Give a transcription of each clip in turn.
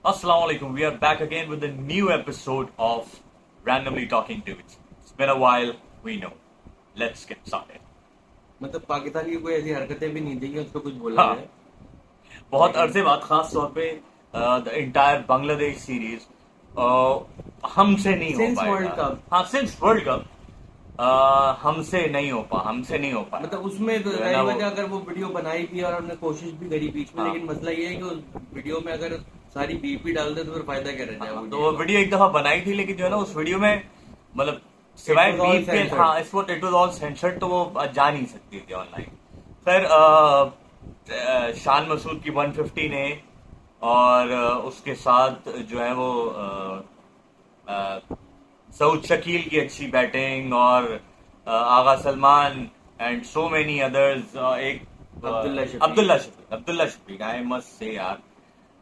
Assalamu alaikum. We are back again with a new episode of Randomly Talking Dudes. It's been a while, we know. Let's get started. मतलब पाकिस्तान की कोई ऐसी हरकतें भी नहीं थी कि उसको कुछ बोला हाँ, जाए। बहुत अरसे बाद खास तौर पे द इंटायर बांग्लादेश सीरीज हमसे नहीं हो Since World पाएगा। Cup। हाँ, सिंस वर्ल्ड कप हमसे नहीं हो पाया। मतलब उसमें तो जो है जाहिर ना बात वो है, अगर वो वीडियो बनाई भी और हमने कोशिश भी करी बीच में, हाँ, लेकिन मसला ये है कि उस वीडियो में अगर सारी बीपी डाल दे तो फिर फायदा क्या रह जाए हाँ, वो तो वीडियो वो का। वीडियो एक दफा बनाई थी, लेकिन जो है ना उस वीडियो में मतलब इट सिवाय वाज ऑल बीप के सेंसर्ड। हाँ इट वाज ऑल सेंसर्ड, तो वो जा नहीं सकती थी ऑनलाइन। फिर शान मसूद की 150 ने और उसके साथ जो है वो अ, सऊद शकील की अच्छी बैटिंग और Agha Salman and so many others, एक Abdullah Shafiq I must say यार।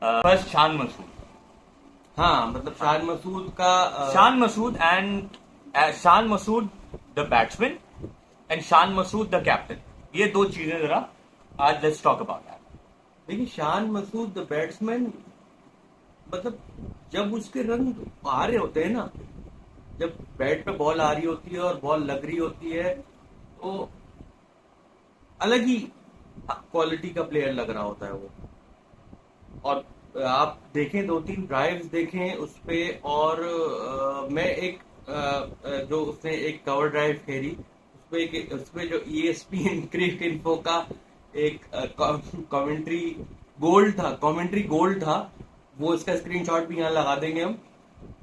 फर्स्ट शान मसूद, हाँ, मतलब शान मसूद का शान Masood and Shan Masood the batsman and Shan Masood the captain, ये दो चीजें जरा आज लेट्स टॉक अबाउट दैट। देखिए, शान मसूद द बैट्समैन, मतलब जब उसके रन आ रहे होते हैं ना, जब बैट पे बॉल आ रही होती है और बॉल लग रही होती है, तो अलग ही क्वालिटी का प्लेयर लग रहा होता है वो। और आप देखें, दो तीन ड्राइव्स देखें उस पे, और मैं एक जो उसने एक कवर ड्राइव खेली उस पे जो ESPN क्रिक इन्फो का एक कमेंट्री गोल्ड था, वो इसका स्क्रीनशॉट भी यहाँ लगा देंगे हम।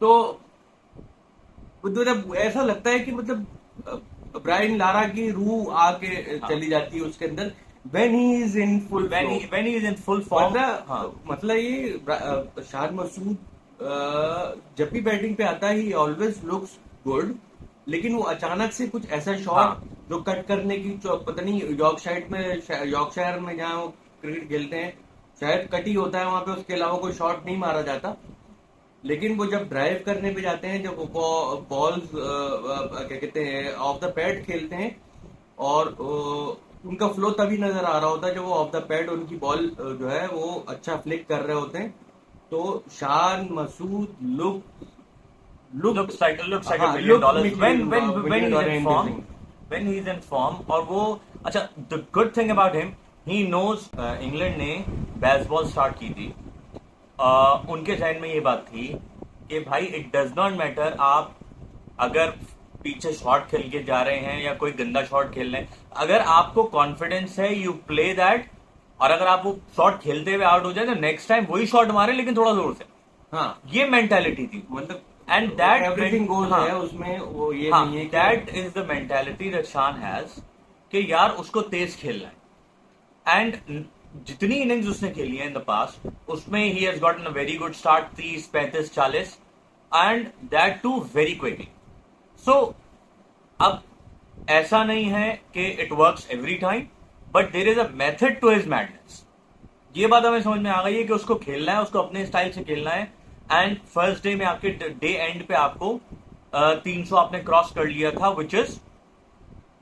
तो मतलब ऐसा लगता है कि मतलब ब्रायन लारा की रूह आके हाँ, चली जाती है उसके अंदर, when he is in full flow. When he is in full form. हाँ, मतलब ये शान मसूद जब भी बैटिंग पे आता है, ही ऑलवेज लुक्स गुड, लेकिन वो अचानक से कुछ ऐसा शॉट हाँ, जो कट करने की पता नहीं, यॉर्कशायर में जहाँ वो क्रिकेट खेलते हैं, शायद कट ही होता है वहां पे, उसके अलावा कोई शॉट नहीं मारा जाता। लेकिन वो जब ड्राइव करने पे जाते हैं, जब वो बॉल्स क्या कहते हैं ऑफ द पैड खेलते हैं, और उनका फ्लो तभी नजर आ रहा होता है जब वो ऑफ द पैड उनकी बॉल जो है वो अच्छा फ्लिक कर रहे होते हैं। तो Shan Masood look looks like a हाँ, billion look dollars when million he's dollar in form, industry. और वो अच्छा, the good thing about him, he knows England ने बेसबॉल स्टार्ट की थी। उनके जहन में ये बात थी कि भाई इट डज नॉट मैटर, आप अगर पीछे शॉट खेल के जा रहे हैं या कोई गंदा शॉट खेल रहे हैं, अगर आपको कॉन्फिडेंस है यू प्ले दैट, और अगर आप वो शॉट खेलते हुए आउट हो जाए तो नेक्स्ट टाइम वही शॉट मारे लेकिन थोड़ा जोर से। हाँ, ये मेंटेलिटी थी, मतलब एंड दैट एवरीथिंग गोज हाँ, है उसमें, वो ये हाँ, नहीं है कि that is the mentality that शान हैज, कि यार उसको तेज खेलना है। एंड जितनी इनिंग्स उसने खेली है इन द पास्ट, उसमें he has gotten a very good start, 30, 35, 40, and that too very quickly. So अब ऐसा नहीं है कि it works every time, but there is a method to his madness. ये बात हमें समझ में आ गई है कि उसको खेलना है, उसको अपने स्टाइल से खेलना है। एंड फर्स्ट डे में आपके डे एंड पे आपको 300 आपने क्रॉस कर लिया था,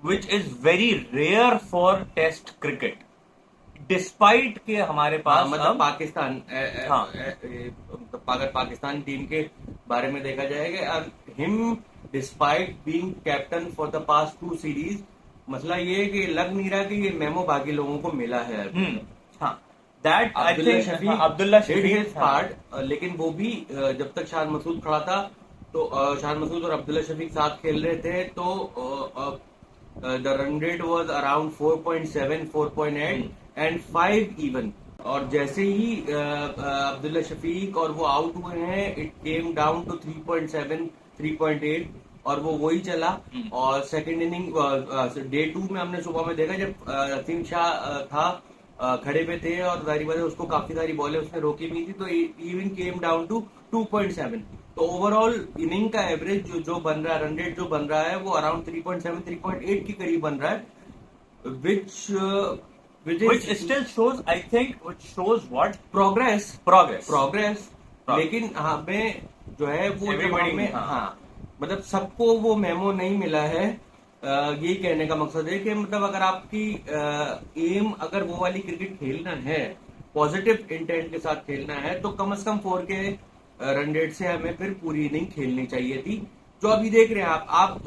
which is very rare for test cricket, despite के हमारे हाँ, पास मतलब अब पाकिस्तान हाँ, मतलब अगर पाकिस्तान टीम के बारे में देखा जाएगा, him despite being captain for the past 2 series, मसला ये है कि लग नहीं रहा कि ये मेमो बाकी लोगों को मिला है अभी तक। हाँ, that I Abdullah think Shafique Abdullah did his Shafique part, लेकिन वो भी जब तक शान मसूद खड़ा था, तो शान मसूद और अब्दुल्ला शफीक साथ खेल रहे थे, तो the run rate was around 4.7 4.8 and 5 even. और जैसे ही अब्दुल्ला शफीक और वो आउट हुए हैं, इट केम डाउन टू 3.7 3.8, और वो वही चला। और सेकंड इनिंग डे 2 में हमने सुबह में देखा, जब रतीम शाह था, खड़े पे थे, और जाहिर बात है उसको काफी सारी बॉलें उसने रोकी भी थी, तो इवन केम डाउन टू 2.7। तो ओवरऑल इनिंग का एवरेज जो बन रहा है, रन रेट जो बन रहा है, वो अराउंड 3.7 3.8 के करीब बन रहा है, which still shows, I think, which shows what progress progress. Progress. लेकिन हमें जो है वो जब Everybody, हमें हाँ, हाँ, मतलब सबको वो मेमो नहीं मिला है। यही कहने का मकसद है कि मतलब अगर आपकी एम अगर वो वाली क्रिकेट खेलना है, पॉजिटिव इंटेंट के साथ खेलना है तो कम से कम 4 के रन रेट से हमें फिर पूरी इनिंग खेलनी चाहिए थी। जो अभी देख रहे हैं आप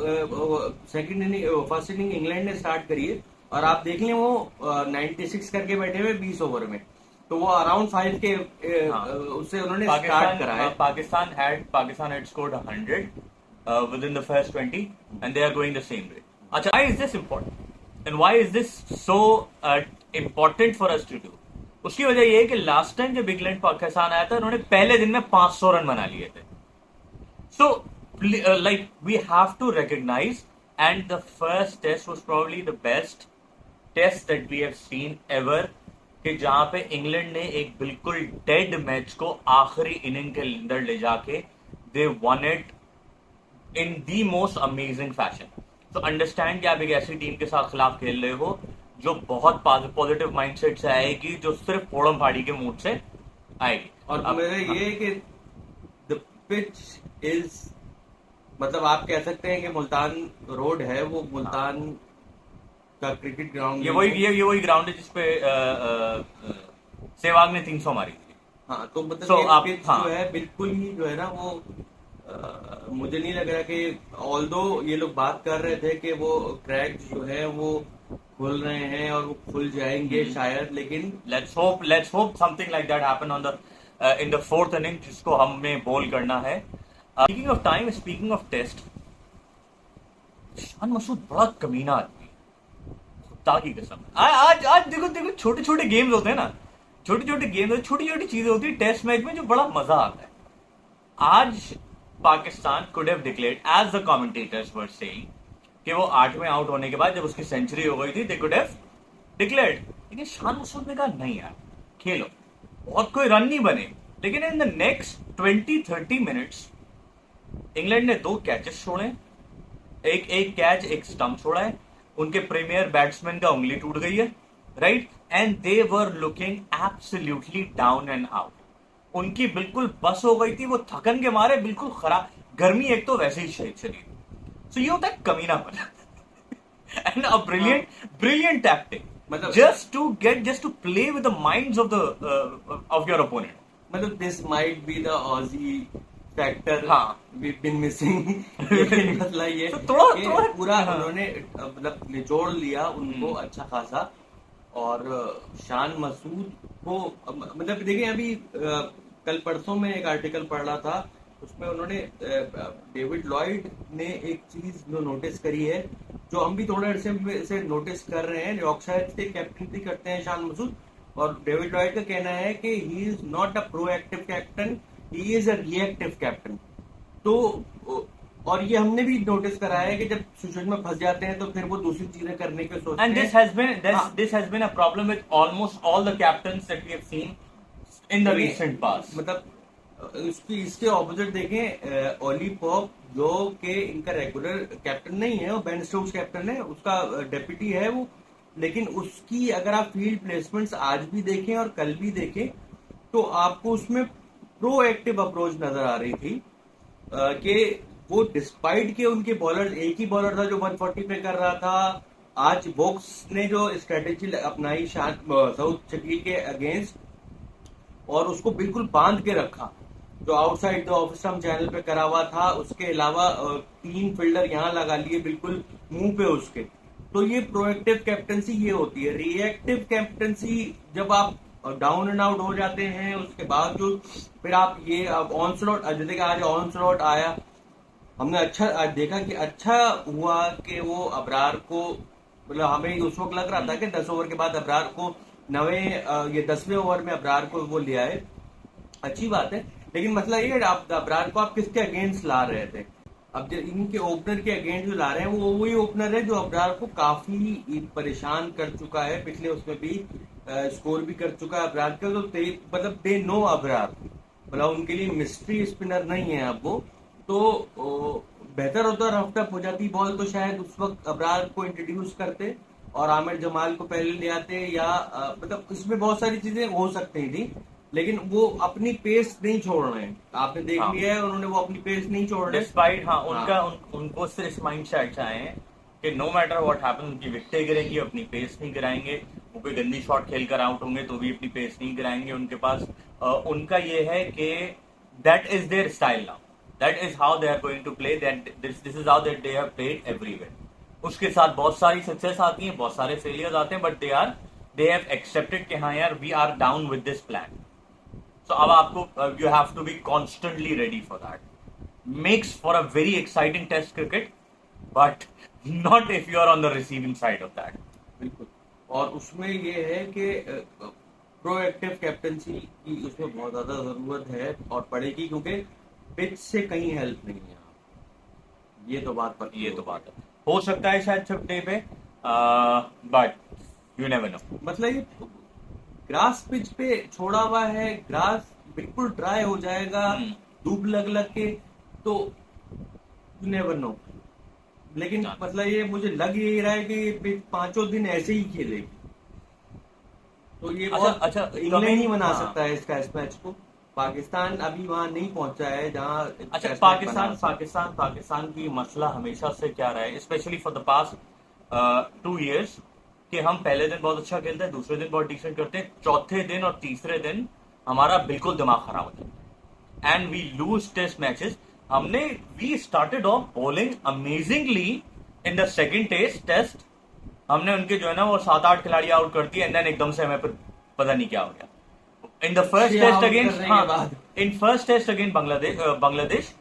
second inning first inning England ने स्टार्ट करी है और आप देख लें वो 96 करके बैठे हुए 20 ओवर में, तो वो अराउंड 5 के उससे उन्होंने स्टार्ट करा है। Pakistan had scored 100 within the first 20 and they are going the same way. अच्छा, why is this important and why is this so important for us to do? उसकी वजह ये है कि लास्ट टाइम जब इंग्लैंड पाकिस्तान आया था उन्होंने पहले दिन में 500 रन बना लिए थे। So like we have to recognize, and the first test was probably the best test that we have seen ever, कि जहां पे इंग्लैंड ने एक बिल्कुल डेड मैच को आखिरी इनिंग के अंदर ले जाके they won it in the most amazing fashion. तो अंडरस्टैंड कि आप एक ऐसी टीम के साथ खिलाफ खेल रहे हो जो बहुत पॉजिटिव माइंडसेट से आएगी, जो सिर्फ फोड़म फाड़ी के मूड से आएगी। और मेरा ये है कि द पिच इज, मतलब आप कह सकते हैं कि मुल्तान रोड है, वो मुल्तान का क्रिकेट ग्राउंड, ये वही ग्राउंड है जिसपे सहवाग ने 300 मारी थी। हाँ, तो मतलब So, पिच हाँ, जो है बिल्कुल ही जो है ना वो मुझे नहीं लग रहा कि ऑल्दो ये लोग बात कर रहे थे कि वो क्रैक्स जो है वो खुल रहे हैं और वो खुल जाएंगे शायद, लेकिन let's hope something like that happen on the in the fourth inning जिसको हमें बॉल करना है। Speaking of time, speaking of test, Shan Masood बड़ा कमीना आदमी है, खुदा की कसम। आज देखो छोटे छोटे गेम्स होते हैं ना, छोटे छोटे गेम्स, छोटी छोटी चीजें होती है टेस्ट मैच में जो बड़ा मजा आता है। आज Pakistan could have declared, as the commentators were saying, कि वो 8वें आउट होने के बाद जब उसकी सेंचुरी हो गई थी they could have declared, लेकिन शान मसूद ने कहा नहीं यार खेलो, बहुत कोई रन नहीं बने। लेकिन in the next 20-30 minutes England ने 2 कैचेस छोड़े, एक कैच एक स्टंप छोड़ा है, उनके प्रीमियर बैट्समैन का उंगली टूट गई है, right, and they were looking absolutely down and out. उनकी बिल्कुल बस हो गई थी, वो थकन के मारे बिल्कुल खराब, गर्मी एक तो वैसे ही शरीर। सो ये होता है कमीनापन एंड अ ब्रिलियंट टैक्टिक, मतलब just to play with the minds of your opponent. मतलब this might be the Aussie factor हाँ, वी बीन मिसिंग। लेकिन मतलब ये तो थोड़ा कि पूरा उन्होंने मतलब निचोड़ लिया उनको अच्छा खासा। और शान मसूद को मतलब देखिए अभी कल परसों में एक आर्टिकल पढ़ रहा था, उसमें उन्होंने डेविड लॉयड ने एक चीज जो नोटिस करी है, जो हम भी थोड़े अरसे से नोटिस कर रहे हैं। यॉर्कशायर से कैप्टनसी करते हैं शान मसूद, और डेविड लॉयड का कहना है कि he is not a proactive captain, he is a reactive captain. तो और ये हमने भी नोटिस करा है कि जब सिचुएशन में फंस जाते हैं तो फिर वो दूसरी चीजें करने के सोचते हैं। And this has been a problem with almost all the captains that we have seen in the recent past. मतलब इसके ऑपोजिट देखें, ओली पॉप जो कि इनका रेगुलर कैप्टन नहीं है, वो बेन स्टोक्स कैप्टन है, उसका डेप्यूटी है वो, लेकिन उसकी अगर आप फील्ड प्लेसमेंट्स आज भी देखें और कल भी देखें तो आपको उसमें प्रोएक्टिव अप्रोच नजर आ रही थी कि वो डिस्पाइट के उनके बॉलर, एक ही बॉलर था जो 140 पे कर रहा था। आज बॉक्स ने जो स्ट्रेटेजी अपनाई साउथ शकील के अगेंस्ट, और उसको बिल्कुल बांध के रखा, जो outside the off stump channel पे करा हुआ था, उसके अलावा 3 फील्डर यहाँ लगा लिए बिल्कुल मुंह पे उसके। तो ये प्रोएक्टिव कैप्टनसी ये होती है। रिएक्टिव कैप्टनसी जब आप डाउन एंड आउट हो जाते हैं उसके बाद जो फिर आप ये ऑन स्लॉट, जैसे कि आज ऑन स्लॉट आया, हमने अच्छा आज देखा कि अच्छा हुआ कि वो अबरार को, मतलब हमें उस वक्त लग रहा था कि 10 ओवर के बाद अबरार को 10वें ओवर में अबरार को वो लिया है, अच्छी बात है। लेकिन मसला ये है आप अबरार को आप किसके अगेंस्ट ला रहे थे? अब जो इनके ओपनर के अगेंस्ट जो ला रहे हैं वो वही ओपनर है जो अबरार को काफी परेशान कर चुका है, पिछले उसमें भी स्कोर भी कर चुका है अबरार का। तो मतलब दे नो अबरार, मतलब उनके लिए मिस्ट्री स्पिनर नहीं है अब वो। तो बेहतर होता रफ्ट अप हो जाती बॉल तो शायद उस वक्त अबरार को इंट्रोड्यूस करते और आमिर जमाल को पहले ले आते, या मतलब इसमें बहुत सारी चीजें हो सकती थी, लेकिन वो अपनी पेस नहीं छोड़ रहे हैं। आपने देख लिया है उन्होंने वो अपनी पेस नहीं छोड़ रहे डिस्पाइट। उनको सिर्फ इस माइंड सेट से आए हैं कि नो मैटर व्हाट हैपन उनकी विकेटें गिरेंगी, अपनी पेस नहीं गिराएंगे, वो कोई गंदी शॉट खेलकर आउट होंगे तो भी अपनी पेस नहीं गिराएंगे उनके पास। उनका ये है कि that is their style now, that is how they are going to play, that this is how that they have played everywhere. उसके साथ बहुत सारी सक्सेस आती हैं, बहुत सारे फेलियर्स आते हैं, बट दे हैव एक्सेप्टेड कि हाँ यार we are down with this plan. So अब आपको you have to be constantly ready for that. Makes for a very exciting test cricket, but not if you are on the receiving side of that. बिल्कुल। और उसमें ये है कि proactive captaincy की उसमें बहुत ज्यादा जरूरत है और पड़ेगी, क्योंकि पिच से कहीं हेल्प नहीं है। ये तो बात पर ये तो बात है, हो सकता है शायद फिफ्थ डे पे, बट यू नेवर नो। मतलब ये ग्रास पिच पे छोड़ा हुआ है, ग्रास बिल्कुल ड्राई हो जाएगा धूप लग लग के, तो यू नेवर नो। लेकिन मतलब ये मुझे लग यही रहा है कि ये पिच 5 दिन ऐसे ही खेलेगी, तो ये अच्छा, इंग्लैंड ही बना सकता है इसका इस मैच को। पाकिस्तान अभी वहां नहीं पहुंचा है जहां अच्छा, पाकिस्तान की मसला हमेशा से क्या रहा है, specially for the past 2 years, कि हम पहले दिन बहुत अच्छा खेलते हैं, दूसरे दिन बहुत डिसेंट करते हैं, चौथे दिन और तीसरे दिन हमारा बिल्कुल दिमाग खराब हो जाता है and we lose test matches. हमने we started off bowling amazingly in the second test, हमने उनके जो है ना वो 7-8 खिलाड़ी आउट कर दिए, एंड देन एकदम से हमें पता नहीं क्या हो गया। In the first test against Bangladesh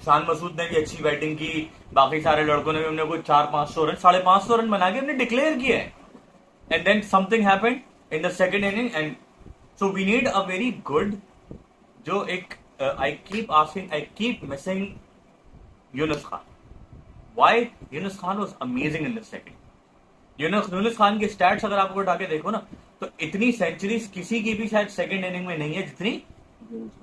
Shan Masood ने भी अच्छी बैटिंग की, बाकी सारे लड़कों ने भी हमने कोई 400-500 रन 550 रन बना के हमने डिक्लेयर किया है, and then something happened in the second inning, and so we need a very good, जो एक I keep missing Younis Khan. Why? Younis Khan was amazing in the second. Younis Khan के स्टैट्स अगर आपको उठा के देखो ना, तो इतनी सेंचुरीज किसी की भी शायद सेकंड इनिंग में नहीं है जितनी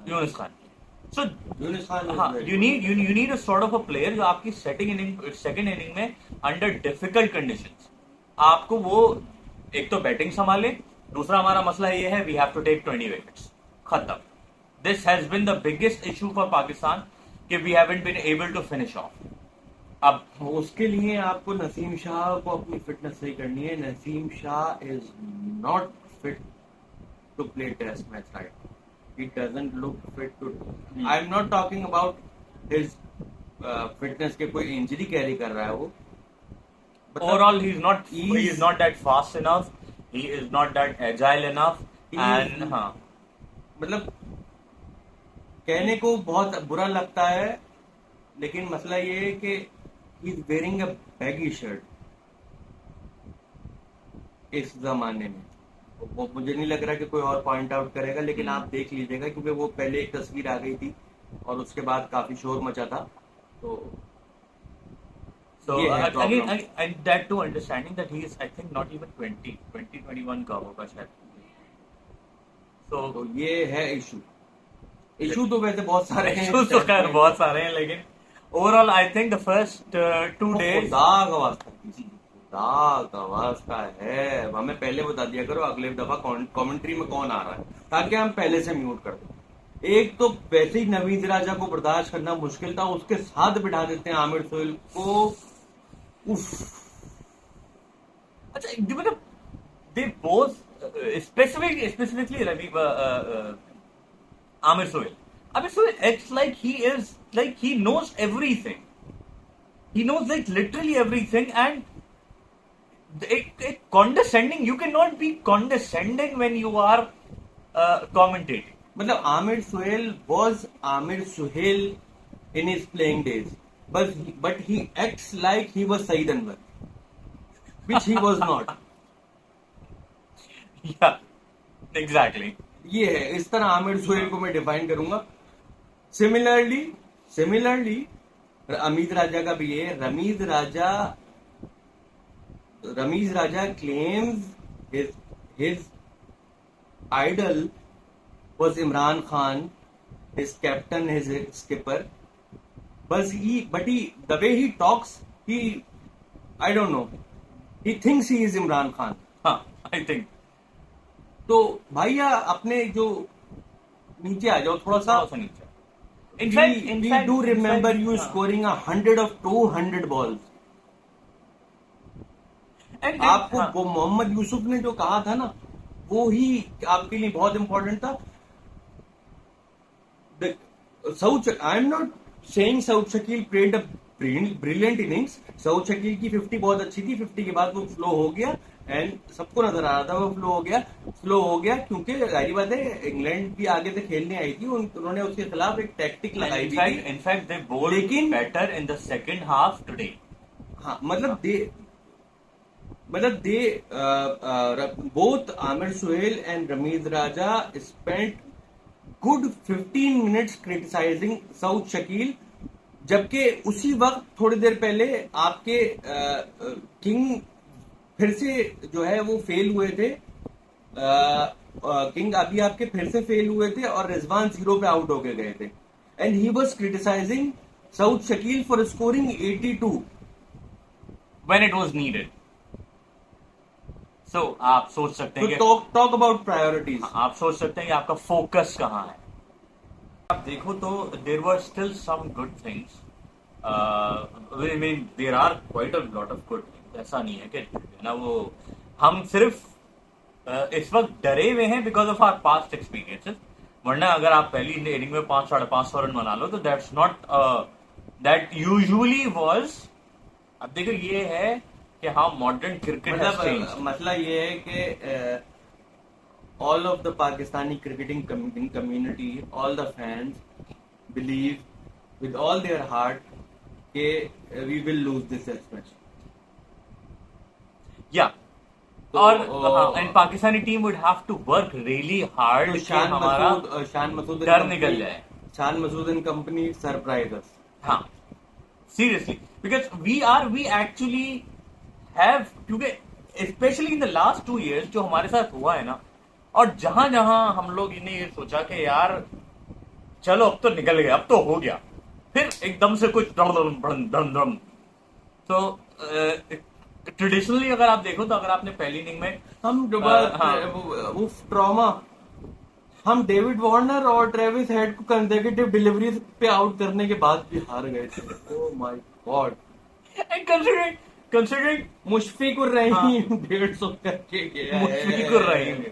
यूनुस खान की। सो यूनुस खान हाँ, you need a sort of a player जो आपकी सेकंड इनिंग में अंडर डिफिकल्ट कंडीशंस आपको वो एक तो बैटिंग संभाले, दूसरा हमारा मसला ये है we have to take 20 wickets, खत्म। This has been the biggest issue for Pakistan कि we haven't been able to finish off. अब उसके लिए आपको नसीम शाह को अपनी फिटनेस सही करनी है। Naseem Shah is not fit to play test match right, he doesn't look fit to I'm not talking about his fitness के कोई इंजरी कैरी कर रहा है वो। overall he is not that fast enough, he is not that agile enough, and हाँ मतलब कहने को बहुत बुरा लगता है, लेकिन मसला ये है कि he is wearing a baggy shirt इस जमाने में। वो मुझे नहीं लग रहा कि कोई और पॉइंट आउट करेगा, लेकिन आप देख लीजिएगा, क्योंकि वो पहले एक तस्वीर आ गई थी और उसके बाद काफी शोर मचा था। तो and that too understanding that he is I think not even 21 का होगा शायद। तो ये है इशू तो वैसे बहुत सारे हैं, इशू तो खैर बहुत सारे हैं, लेकिन overall I think the first 2 days आवाज का है। हमें पहले बता दिया करो अगले दफा कमेंट्री में कौन आ रहा है, ताकि हम पहले से म्यूट कर दें। एक तो वैसे ही नवीद राजा को बर्दाश्त करना मुश्किल था, उसके साथ बिठा देते हैं आमिर सोहेल को। उफ। अच्छा, मतलब they both specifically Ravi Aamir Sohail acts like he knows everything, he knows like literally everything, and condescending, you cannot be condescending when you are commentating. मतलब Aamir Sohail was Aamir Sohail in his playing days, but he acts like he was Saeed Anwar, which he was not. Yeah, exactly. ये है, इस तरह आमिर सोहेल को मैं define करूंगा। Similarly अमीर राजा का भी है। रमीज राजा claims his idol was Imran Khan, his captain, his skipper. But the way he talks, I don't know, he thinks he is Imran Khan. हाँ, I think. तो भैया अपने जो नीचे आ जाओ थोड़ा सा नीचे। In fact, we do remember you scoring 100 of 200 balls. And आपको हाँ, वो मोहम्मद यूसुफ ने जो कहा था ना, वो ही आपके लिए बहुत इंपॉर्टेंट था. South, I am not saying south Shakeel played a brilliant innings. South Shakeel की 50 बहुत अच्छी थी. 50 के बाद वो फ्लो हो गया, एंड सबको नजर आ रहा था वो फ्लो हो गया क्योंकि जाहिर बात है इंग्लैंड भी आगे से खेलने आई थी. उन्होंने उसके खिलाफ एक टैक्टिक लगाई भी थी. in fact they bowled लेकिन better in the second half today. हाँ, they both Aamir Sohail and Rameez Raja spent good 15 minutes criticizing Saud Shakeel, जबकि उसी वक्त थोड़ी देर पहले आपके किंग फिर से जो है वो फेल हुए थे. किंग अभी आपके फिर से फेल हुए थे और रिजवान 0 पे आउट होके गए थे. And he was criticising Saud Shakeel for scoring 82. when it was needed. So आप सोच सकते हैं तो कि टॉक अबाउट प्रायोरिटीज. आप सोच सकते हैं कि आपका फोकस कहाँ है. आप देखो तो there were still some good things. I mean there are quite a lot of good things. ऐसा नहीं है कि ना वो हम सिर्फ इस वक्त डरे हुए हैं because of our past experiences. वरना अगर आप पहली इनिंग में 500-550 रन बना लो तो that's not that usually was. अब देखो ये है कि हाँ मॉडर्न क्रिकेट हैज चेंज्ड. मसला ये है कि all of the Pakistani cricketing community, all the fans believe with all their heart that we will lose this test match. Yeah. और and Pakistani team would have to work really hard कि हमारा शान मसूद डर निकल जाए. Shan Masood and company surprise us. हाँ seriously because we actually have, क्योंकि specially in the last 2 years जो हमारे साथ हुआ है ना, और जहां जहां हम लोग इन्हें ये सोचा कि यार चलो अब तो निकल गया, अब तो हो गया, फिर एकदम से कुछ धम. तो ट्रेडिशनली अगर आप देखो तो अगर आपने पहली इनिंग में हम वो ट्रॉमा, हम डेविड वार्नर और ट्रेविस हेड को कंसेक्यूटिव डिलीवरीज पे आउट करने के बाद भी हार गए थे. Oh my god. Considering Mushfiqur Rahim 150 करके गया है. मुशफिकुर रहीम.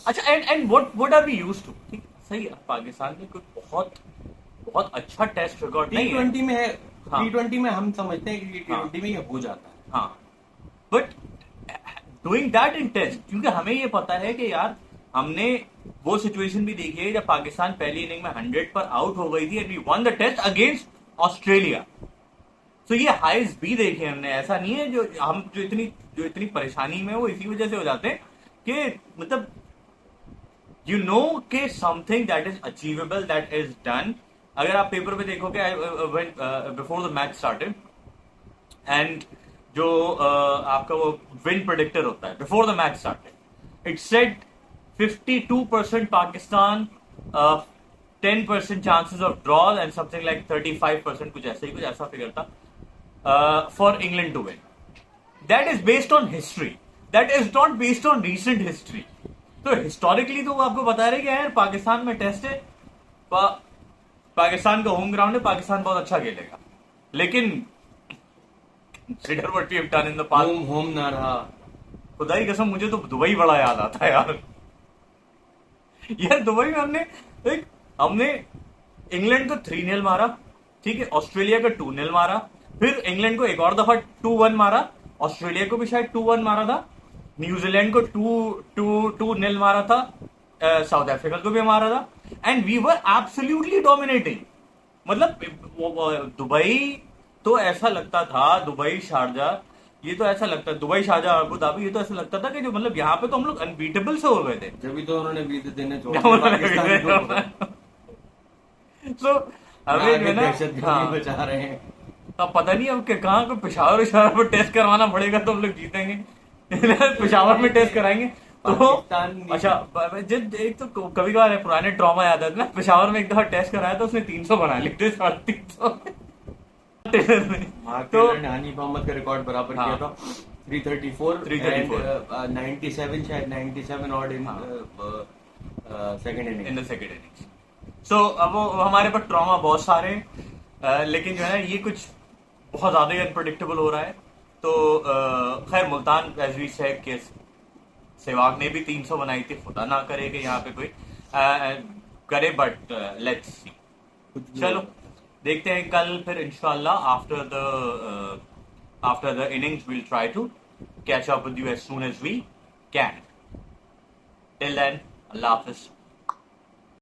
अच्छा and what are we used to. ठीक सही है, पाकिस्तान में कोई बहुत अच्छा टेस्ट रिकॉर्ड नहीं है. T20 में है. हाँ. T20 में हम समझते हैं कि T20 में ये हो जाता है. हाँ but doing that in test, क्योंकि हमें ये पता है कि यार हमने वो सिचुएशन भी देखी है जब पाकिस्तान पहली इनिंग में 100 पर आउट हो गई थी and we won the test against Australia. तो ये हाइज भी देखे हमने. ऐसा नहीं है जो इतनी परेशानी में वो इसी वजह से हो जाते हैं कि मतलब यू नो के something that is achievable, that is done. अगर आप पेपर पे देखोगे before the match started and जो आपका वो विन प्रेडिक्टर होता है before the match started, it said 52% Pakistan, 10% chances of draw and something like 35%, कुछ ऐसा फिगर था for England to win. That is based on history, that is not based on recent history. तो historically तो वो आपको बता रहे कि यार पाकिस्तान में टेस्ट है, पाकिस्तान का होम ग्राउंड है, पाकिस्तान बहुत अच्छा खेलेगा. लेकिन consider what we have done in the past. Home ना रहा. खुदा की कसम मुझे तो दुबई बड़ा याद आता है यार. यार दुबई में हमने इंग्लैंड को 3-0 मारा, ठीक है, ऑस्ट्रेलिया को 2-0 मारा, फिर इंग्लैंड को एक और दफा 2-1 मारा, ऑस्ट्रेलिया को भी शायद 2-1 मारा था, न्यूजीलैंड को 2-0 मारा था, साउथ अफ्रीका को भी मारा था, and we were absolutely dominating. मतलब दुबई तो ऐसा लगता था, दुबई शारजा, ये तो ऐसा लगता है, दुबई शारजा अबू धाबी, ये तो ऐसा लगता था कि जो मतलब यहाँ पे तो हम लोग अनबीटेबल से हो गए थे. जब भी तो उन्होंने वीजा देने छोड़ सो हमें जो है ना बचा रहे हैं. अब पता नहीं अब कहाँ को पेशावर पर टेस्ट करवाना पड़ेगा तो हम लोग जीतेंगे. पेशावर में टेस्ट कराएंगे तो अच्छा. एक तो कभी कभार पुराने ट्रॉमा याद आते ना. पेशावर में एक दफा टेस्ट कराया था, उसने 300 बना लिए थे, 350. तो हनीफ मोहम्मद का रिकॉर्ड बराबर किया था 334 97 शायद 97 ऑड इन सेकंड इनिंग्स. सो अब वो हमारे पास ट्रॉमा बहुत सारे, लेकिन जो है ना ये कुछ बहुत ज्यादा ही अनप्रेडिक्टेबल हो रहा है. तो खैर मुल्तान एज वी सेड कि सहवाग ने भी 300 बनाई थी, खुदा ना करे कि यहाँ पे कोई करे, बट लेट्स सी। चलो देखते हैं कल फिर इंशाल्लाह after the innings we'll try to catch up with you as soon as we can. Till then, Allah Hafiz.